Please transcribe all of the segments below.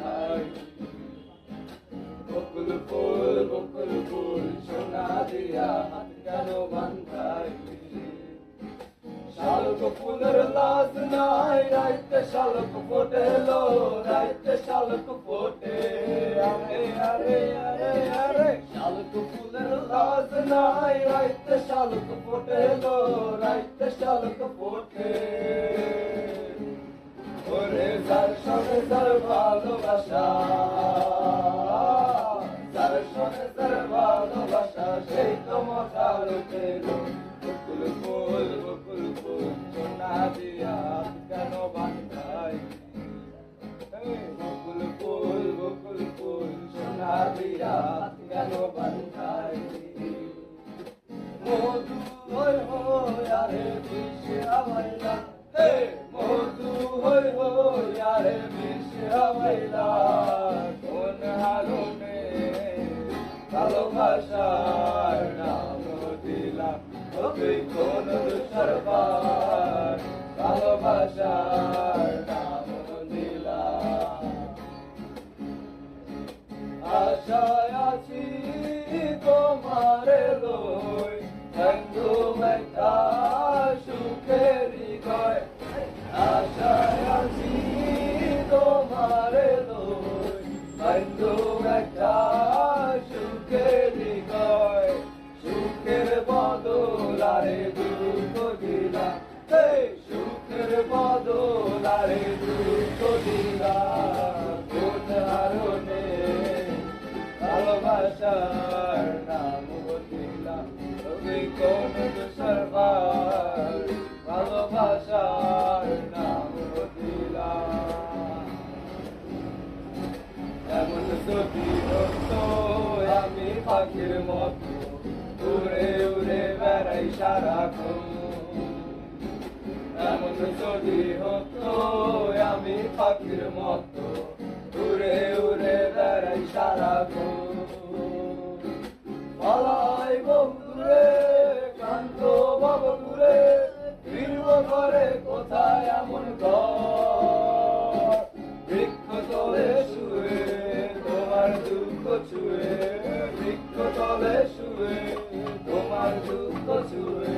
বান্ধাই। বকুল ফুল সোনা দিয়া হাত কেন বান্ধাই। শালক ফুলের লাজ নাই, রাইতে শালক ফোটেলো, রাইতে শালক ফোটে। আরে আরে আরে আরে শালক ফুলের লাজ নাই, রাইতে শালক ফোটেলো, রাইতে শালক ফোটে। ওরে যার সঙ্গে যার ভালোবাসা, যার সঙ্গে যার ভালোবাসা, সেই তো মজা লুটেলো। বকুল ফুল সোনা দিয়া কেন বান্ধাই। বকুল ফুল সোনা দিয়া কেন বান্ধাই। মধু হই হই আরে বিষে হাওয়াইলা, মধু হই হই আরে বিষে হাওয়াইলা। কোন হারুনে ভালোবাসার নাম দিলা, তুই কোন দুঃসরবার ভালোবাসার নাম দিলা। আশায় আছি তোমার লই, একদম একটা সুখের হৃদয়। আশায় আছি তোমার লই, একদম একটা সুখের হৃদয়। সুখের বদল আরে দুঃখ দিলা, সুখের বদল আরে দুঃখ দিলা। কোন হারনে ভালোবাসার নাম দিলা, তুমি কোন দুঃসরবার ভালোবাসার নাম দিলা। এমন যদি হতো আমি পাখির মতো, উড়ে উড়ে বেড়াই সারাক্ষণ। এমন যদি হতো আমি পাখির মতো, উড়ে উড়ে বেড়াই সারাক্ষণ। পালাই বন্ধুরে কান্ত বাবুরে, ফিরব ঘরে কোথায় এমন ঘর। বৃক্ষ তলে শুয়ে তোমার দুঃখ ছুঁয়ে, বৃক্ষ তলে শুয়ে তোমার দুঃখ ছুঁয়ে।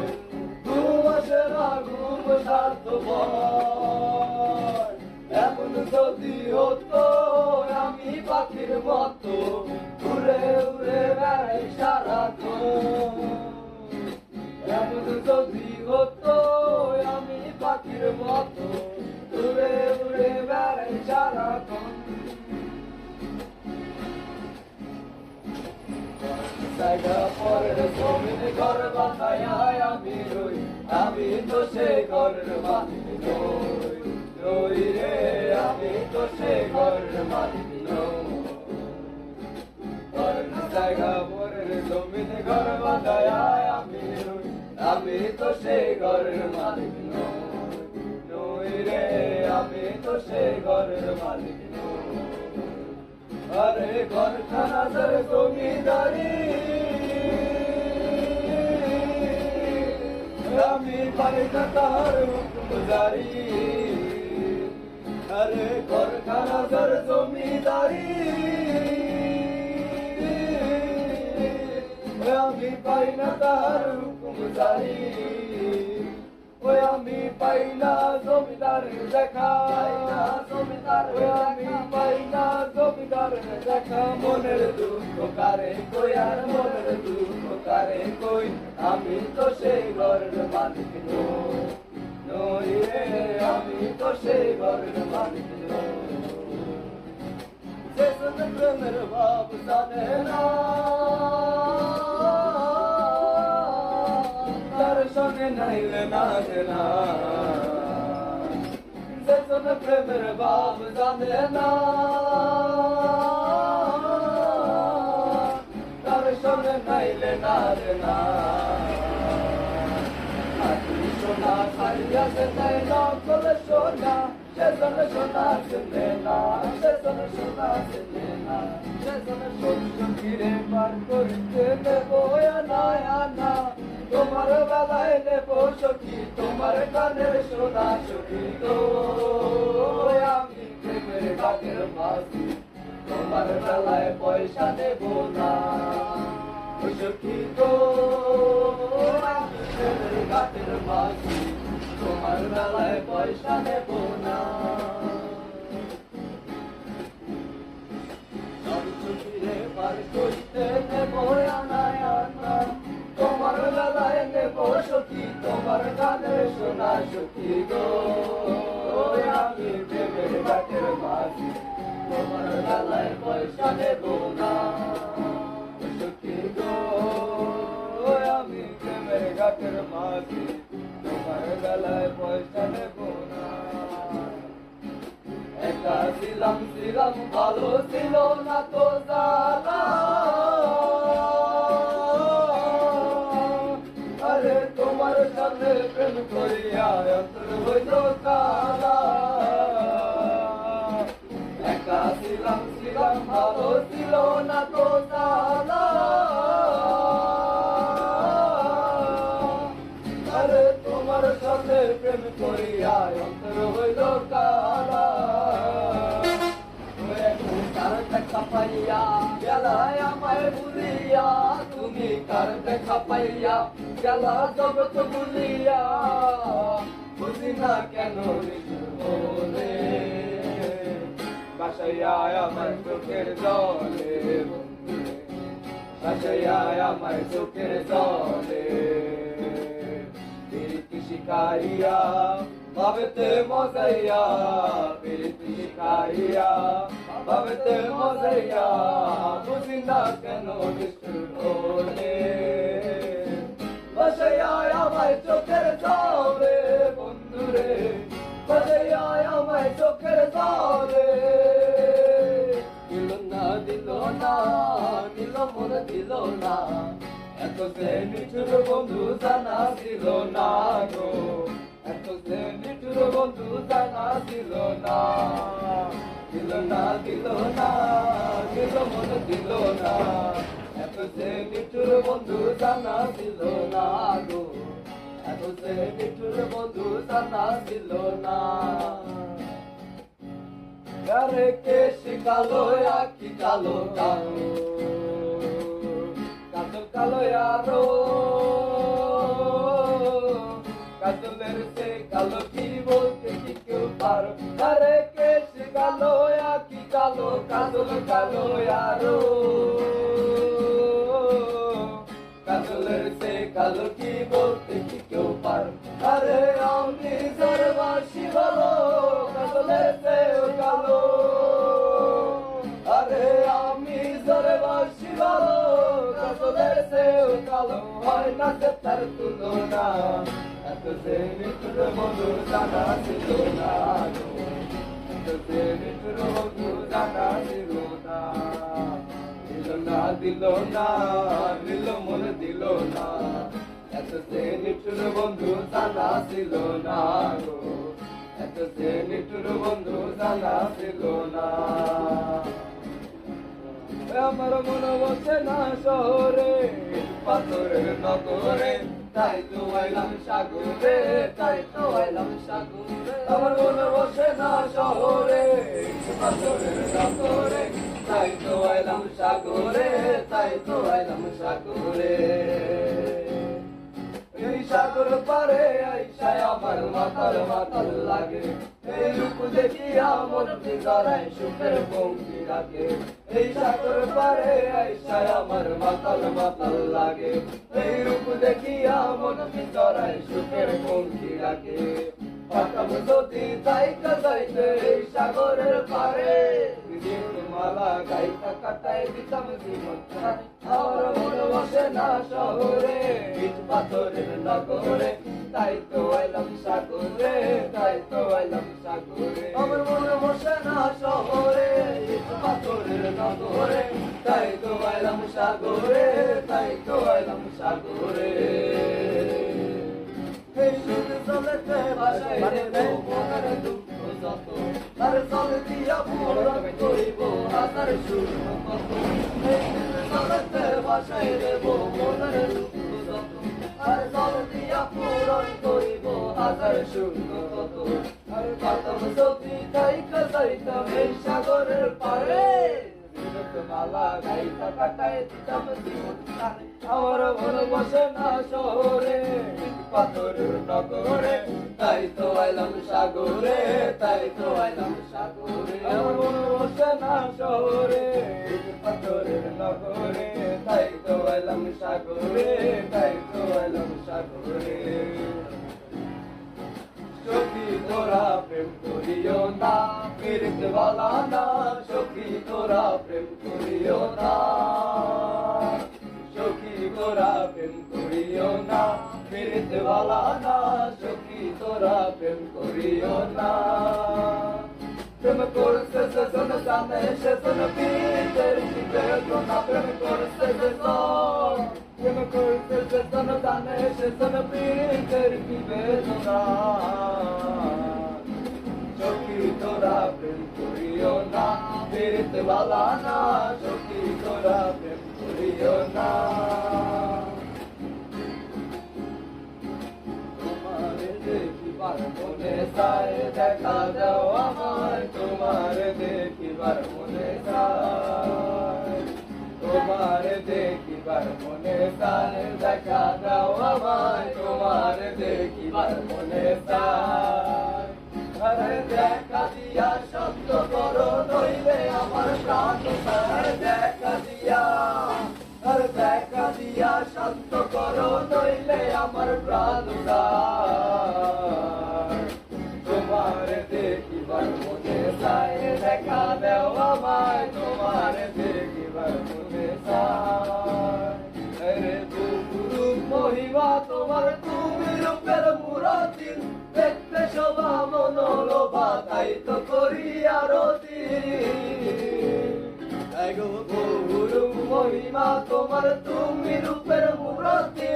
ঘুম আসে না ঘুম স্বার্থপর, এমন যদি হতো আমি পাখির মতো, উড়ে উড়ে বেড়াই সারাক্ষণ। এমন যদি হতো আমি পাখির মতো, উড়ে উড়ে বেড়াই সারাক্ষণ। জায়গা পরের জমিন ঘর বাঁধায় আমি রই, আমি তো সে ঘরের মালিক নই। নই রে আমি তো সে ঘরের মালিক নই। জায়গা পরের জমিন ঘর বাঁধায় আমি রই, আমি তো সে ঘরের মালিক নই। নই রে আমি তো সে ঘরের মালিক নই। আরে ঘরখানা যার জমিদারি, আমি পাই না তাহার হুকুম জারি। আরে ঘরখানা যার জমিদারি, আমি পাই না তাহার হুকুম জারি। ওই আমি পাই না জমিদারের দেখা, আমি পাই না জমিদারের দেখা। মনের দুঃখ কারে কই আর মনের দুঃখ কারে কই, আমি তো সেই ঘরের মালিক নই রে, আমি তো সেই ঘরের মালিক নই। যে প্রেমের ভাব জানে না, তার সঙ্গে নাইলে নাচে না। যে প্রেমের ভাব জানে না, তার সঙ্গে নাইলে নাচে না। সোনা ছাড়িয়া সে নেয় নকল সোনা, সেজন্য সোনা চেনে না, সেজন্য সোনা চেনে না। সেজন্য সত্য ফিরে পার করতে নেব আনা আনা, তোমার বেলায় নেব সখী তোমার কানের সোনা সখী। তো আমি প্রেমের বাগের মাঝি। তোমার বেলায় পয়সা নেব না সখী গো আমি প্রেমের ঘাটের মাঝি তোমার বেলায় পয়সা নেব না সব ছুটিরে পার করতে নেব আনায় আনা তোমার বেলায় নেব সখী তোমার গানের শোনা সখী গো আমি প্রেমের ঘাটের মাঝি তোমার বেলায় পয়সা নেব না সখী গো আমি প্রেমের ঘাটের মাঝি তোমার বেলায় পয়সা নেব না একা ছিলাম ভালো ছিল না তো জানা আরে তোমার সাথে প্রেম করিয়া অন্তর হইল কালা একা ছিলাম ভালো ছিল না তো জানা আরে তোমার সাথে প্রেম করিয়া অন্তর হইল কালা কার দেখা পাইয়া গেলায় আমায় ভুলিয়া তুমি কার দেখা পাইয়া গেলা জগৎ ভুলিয়া বুঝি না কেন বলে বাসাইয়া আমার চোখের জলে বাসাইয়া আমার চোখের জলে প্রীতি শিখাইয়া ভাবেতে মজাইয়া প্রীতি শিখাইয়া ভাবেতে মজাইয়া বুঝি না কেন বলে বাসাইয়া আমায় চোখের জলে বন্ধুরে বাসাইয়া আমায় চোখের জলে দিল না নিল মন দিল না এত সে নিঠুর বন্ধু জানা ছিল না গো এত সে নিঠুর বন্ধু জানা ছিল না দিল না দিল মন দিল না এত সে নিঠুর বন্ধু জানা ছিল না গো এত সে নিঠুর বন্ধু জানা ছিল না আরে কে শিখালো আখি কালো কালো কাজল কালো আরো কাজলের সে কালো কি বলতে কি কেউ পারো আরে কে শিখালো আখি কালো কাজল কালো আরো কাজলের সে কালো কি বলতে কি কেউ পারো আরে আমি সর্বাসী ভালো কাজলের সে কালো আরে আমি সর্বাসী ভালো কাজলের সে কালো হয় না সে তার তুলনা এত সে নিঠুর বন্ধু জানা ছিল না এত সে নিঠুর বন্ধু জানা ছিল না দিল না নিল মন দিল না এত সে নিঠুর বন্ধু জানা ছিল না গো এত সে নিঠুর বন্ধু জানা ছিল না আমার মন বসে না শহরে পাথরের নগরে তাই তো আইলাম সাগরে তাই তো আইলাম সাগরে আমার মন বসে না শহরে পাথরের নগরে তাই তো আইলাম সাগরে তাই তো আইলাম সাগরে এই সাগর পারে আইসায় আমার মাতাল মাতাল লাগে এই রূপ দেখিয়া মন জড়ায় সুখের পঙ্ক্তি ডাকে এই সাগর পারে আইসায় আমার মাতাল মাতাল লাগে এই রূপ দেখিয়া মন জড়ায় সুখের পঙ্ক্তি ডাকে পাতাম যদি যাইতে যাইতে এই সাগরের পারে মালা গাইতা কাটায় দিতাম জীবন আমার মন বসে না শহরে ইট পাথরের নগরে তাই তো আইলাম সাগরে তাই তো আইলাম সাগরে আমার মন বসে না শহরে ইট পাথরের নগরে তাই তো আইলাম সাগরে তাই তো আইলাম সাগরে এই সুর চলেতে ভাষায় দেব মনের দুঃখ যত তার জল দিয়া পূরণ করিব হাজার সুর কত এই সুর চলেতে ভাষায় দেব মনের দুঃখ যত তার জল দিয়া পূরণ করিব হাজার সুর কত আর পাতাম যদি তাই যাইতাম এই সাগরের পারে মালা গাইতা কাটায় দিতাম জীবন টানে আমার মন বসে না শহরে পাথরের নগরে তাই তো আইলাম সাগরে তাই তো আইলাম সাগরে আমার মন বসে না শহরে পাথরের নগরে তাই তো আইলাম সাগরে তাই তো আইলাম সাগরে সখী তোরা প্রেম করিও না পীড়িত বালা না সখী তোরা প্রেম করিও না সখী তোরা প্রেম করিও না পীড়িত বালা না সখী তোরা প্রেম করিও না প্রেম করছে সেজন জানে সেজন পীড়িতের কি বেদনা প্রেম করছে সেজন প্রেম করছে সেজন জানে সেজন পীড়িতের কি বেদনা সখী তোরা প্রেম করিও না পীড়িত বালা না সখী তোরা প্রেম করিও না তোমারে দেখিবার মনে চায় দেখা দাও আমায় তোমারে দেখিবার মনে চায় তোমারে দেখিবার মনে চায় দেখা দাও আমায় তোমারে দেখিবার মনে চায় আরে দেখা দিয়া সত্য করো নইলে আমার প্রাণ আরে দেখা দিয়া আরে দেখা দিয়া সত্য করো নইলে আমার প্রাণ তোমারে দেখিবার মনে চায় দেখা দেও আমায় তোমারে দেখিবার মনে চায় আরে গুরু মহিমা তোমার তুমি রূপের মূরতি দেখতে শোভা মনোলোভা তাই তো করি আরতি গুরু মহিমা তোমার তুমি রূপের মূরতি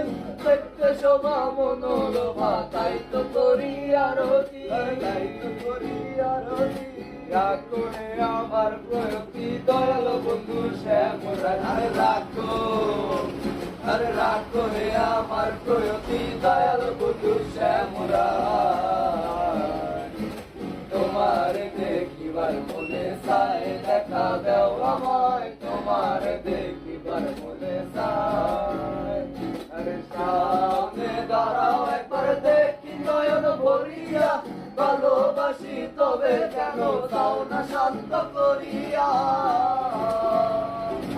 দেখতে শোভা মনোলোভা তাই তো করি আরতি তাই তো করি আরতি রাখো হে আমার প্রয়তি দয়াল বন্ধু শ্যামরা আরে রাখো হে আমার প্রয়তি দয়াল বন্ধু শ্যামরা তোমারে দেখিবার মনে চায় দেখা দাও আমায় তোমারে দেখিবার মনে চায় আরে সামনে দাঁড়াও একবার দেখি নয়ন ভরিয়া ভালোবাসি তবে কেন তাও না শান্ত করিয়া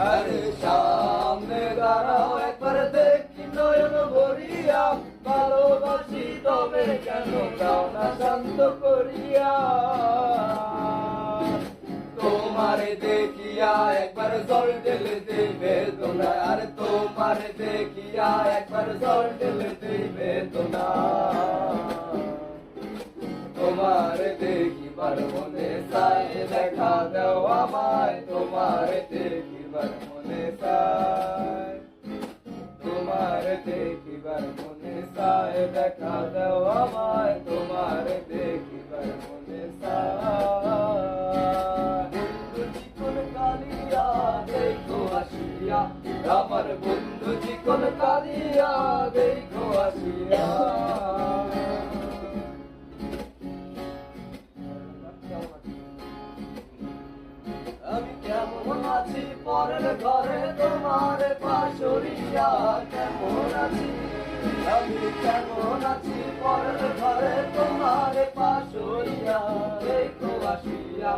আরে সামনে দাঁড়াও একবার দেখি নয়ন ভরিয়া ভালোবাসি তবে কেন তাও না শান্ত করিয়া তোমারে দেখিয়া একবার জল ঢেলে দেবে তোমরা আর তোমারে দেখিয়া একবার জল ঢেলে দেবে তোমরা তোমারে দেখিবার মনে চায় দেখা দাও আমায় তোমারে দেখিবার মনে চায় তোমারে দেখিবার মনে চায় দেখা দাও আমায় তোমারে দেখিবার মনে চায় বন্ধু চিকন কালিয়া দেখো আসিয়া আমার বন্ধু চিকন কালিয়া দেখো আসিয়া আমি কেমন আছি পরের ঘরে তোমার পাশরিয়া কেমন আছি আমি কেমন আছি পরের ঘরে তোমার পাশরিয়া দেখো আসিয়া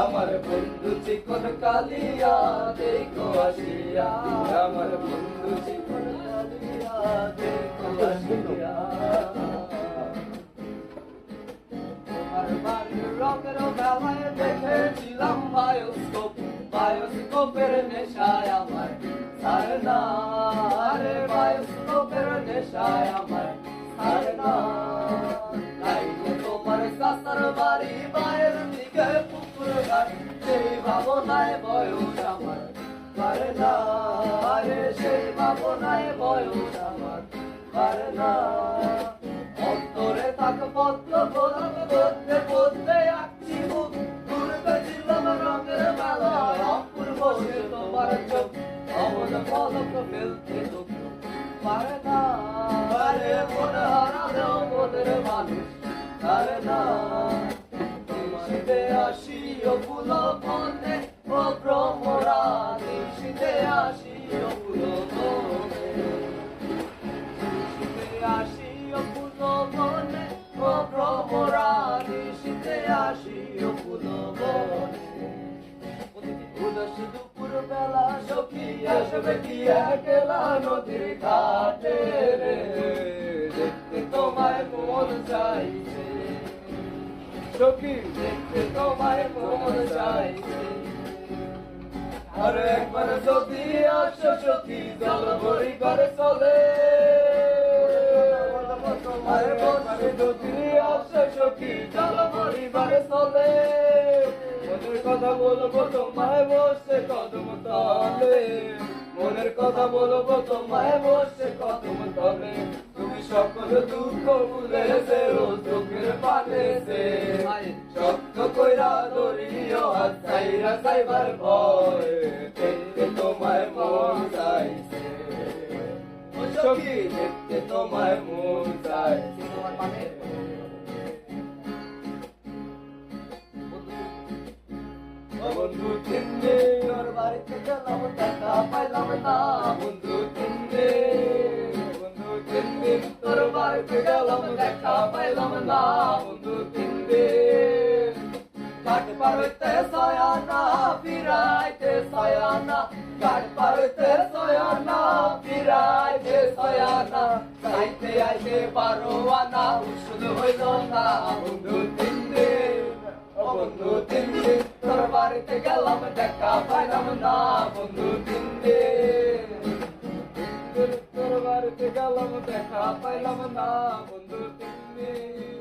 আমার বন্ধু চিকন কালিয়া দেখো আসিয়া আমার বন্ধু চিকন কালিয়া দেখো আসিয়া তোমার বাড়ির রঙের বেলায় দেখেছিলাম বায়োস্কোপের নেশায় আমার সারে না আরে বায়োস্কোপের নেশায় আমার সারে না তাইলে তোমার সাসার বাড়ি বাইরের দিকে পুকুর ঘাট সেই ভাবনায় বয়স আমার পারে না আরে সেই ভাবনায় বয়স আমার পারে না অন্তরে থাক পদ্ম গোলাপ বলতে বলতে আঁকছি মুখ ঘুরতে ছিলাম রঙের মেলায় অপূর্ব সে তোমার চোখ অমন পলক ফেলতে চোখ পারে না আরে মনে হারালেও মনের মানুষ পারে না শীতে আসি ও ফুল ফলে ও ভ্রমরানি শুধু পুরো বেলা সখী আসবে কি একলা নদীর ঘাটে রে দেখতে তোমায় মন চাইছে সখী দেখতে তোমায় মন চাইছে আর একবার যদি আসো সখী জল ভরি করে চলে আর বসে যদি আসো সখী জল ভরি করে চলে মনের কথা বলবো তোমায় বসে কদম তলে মনের কথা বলবো তোমায় বসে কদম তলে তুমি সকল দুঃখ ভুলে যেও চোখের পানে সে শক্ত কইরা ধরিও হাত চাইরা চাইবার ভয় দেখতে তোমায় মন চাইছে সখী দেখতে তোমায় মন চাইছে বন্ধু তিন দিন তোর বাড়িতে গেলাম দেখা পাইলাম না বন্ধু তিন দিন তোর বাড়িতে গেলাম দেখা পাইলাম না বন্ধু তিন দিন কাট পারতে সয়ানা ফিরাইতে সয়ানা কাট পারতে সয়ানা ফিরাইতে সয়ানা চাইতে আইতে পারো না উসুল হইল না বন্ধু তিন দিন বন্ধু তিন দিন তোর বাড়িতে গেলাম দেখা পাইলাম না বন্ধু তিন দিন তোর বাড়িতে গেলাম দেখা পাইলাম না বন্ধু তিন দিন